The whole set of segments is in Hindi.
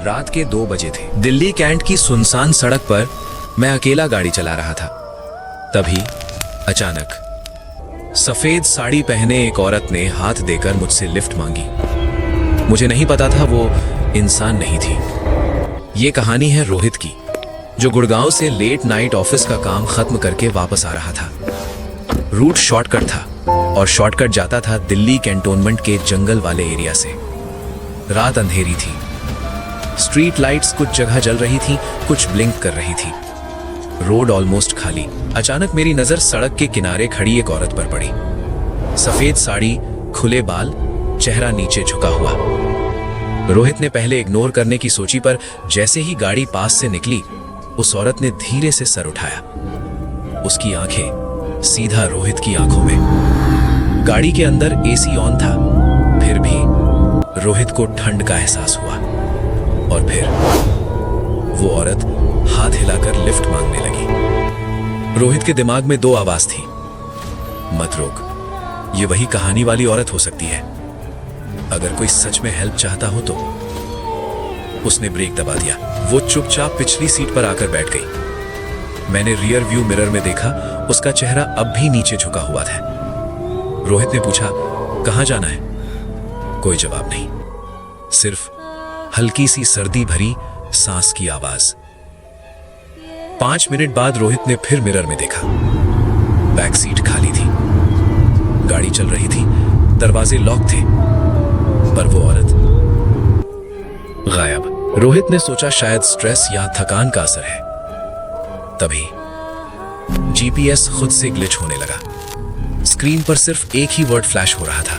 रात के 2 बजे थे। दिल्ली कैंट की सुनसान सड़क पर मैं अकेला गाड़ी चला रहा था। तभी अचानक सफेद साड़ी पहने एक औरत ने हाथ देकर मुझसे लिफ्ट मांगी। मुझे नहीं पता था वो इंसान नहीं थी। ये कहानी है रोहित की, जो गुड़गांव से लेट नाइट ऑफिस का काम खत्म करके वापस आ रहा था। रूट शॉर्टकट था और शॉर्टकट जाता था दिल्ली कैंटोनमेंट के जंगल वाले एरिया से। रात अंधेरी थी। स्ट्रीट लाइट्स कुछ जगह जल रही थी, कुछ ब्लिंक कर रही थी। रोड ऑलमोस्ट खाली। अचानक मेरी नजर सड़क के किनारे खड़ी एक औरत पर पड़ी। सफेद साड़ी, खुले बाल, चेहरा नीचे झुका हुआ। रोहित ने पहले इग्नोर करने की सोची, पर जैसे ही गाड़ी पास से निकली उस औरत ने धीरे से सर उठाया। उसकी आंखें सीधा रोहित की आंखों में। गाड़ी के अंदर एसी ऑन था, फिर भी रोहित को ठंड का एहसास हुआ। और फिर वो औरत हाथ हिलाकर लिफ्ट मांगने लगी। रोहित के दिमाग में 2 आवाज थी, मत रोक, ये वही कहानी वाली औरत हो सकती है। अगर कोई सच में हेल्प चाहता हो तो। उसने ब्रेक दबा दिया। वो चुपचाप पिछली सीट पर आकर बैठ गई। मैंने रियर व्यू मिरर में देखा, उसका चेहरा अब भी नीचे झुका हुआ था। रोहित ने पूछा, कहां जाना है? कोई जवाब नहीं, सिर्फ हल्की सी सर्दी भरी सांस की आवाज। 5 मिनट बाद रोहित ने फिर मिरर में देखा। बैक सीट खाली थी, गाड़ी चल रही थी, दरवाजे लॉक थे, पर वो औरत गायब। रोहित ने सोचा शायद स्ट्रेस या थकान का असर है। तभी जीपीएस खुद से ग्लिच होने लगा। स्क्रीन पर सिर्फ एक ही वर्ड फ्लैश हो रहा था,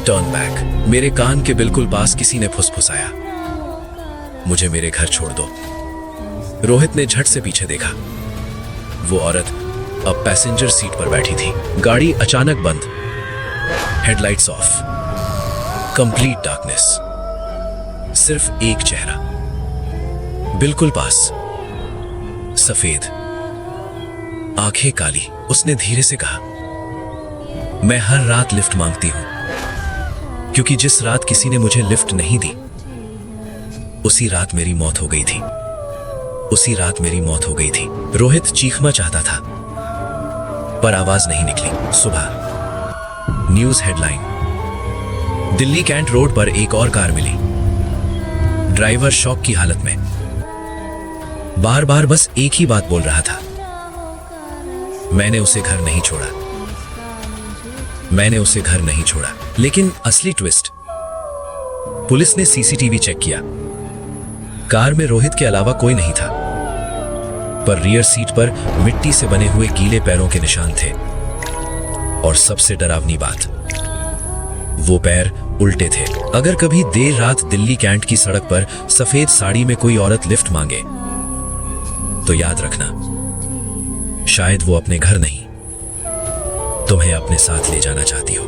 टर्न बैक। मेरे कान के बिल्कुल पास किसी ने फुसफुसाया, मुझे मेरे घर छोड़ दो। रोहित ने झट से पीछे देखा। वो औरत अब पैसेंजर सीट पर बैठी थी। गाड़ी अचानक बंद, हेडलाइट्स ऑफ, कंप्लीट डार्कनेस। सिर्फ एक चेहरा बिल्कुल पास, सफेद, आंखें काली। उसने धीरे से कहा, मैं हर रात लिफ्ट मांगती हूं, क्योंकि जिस रात किसी ने मुझे लिफ्ट नहीं दी, उसी रात मेरी मौत हो गई थी। उसी रात मेरी मौत हो गई थी। रोहित चीखना चाहता था, पर आवाज नहीं निकली। सुबह news headline, Delhi cantt road पर एक और कार मिली। ड्राइवर शॉक की हालत में बार बार बस एक ही बात बोल रहा था, मैंने उसे घर नहीं छोड़ा, मैंने उसे घर नहीं छोड़ा। लेकिन असली ट्विस्ट, पुलिस ने सीसीटीवी चेक किया। कार में रोहित के अलावा कोई नहीं था, पर रियर सीट पर मिट्टी से बने हुए गीले पैरों के निशान थे। और सबसे डरावनी बात, वो पैर उल्टे थे। अगर कभी देर रात दिल्ली कैंट की सड़क पर सफेद साड़ी में कोई औरत लिफ्ट मांगे, तो याद रखना, शायद वो अपने घर नहीं, तुम्हें अपने साथ ले जाना चाहती हो।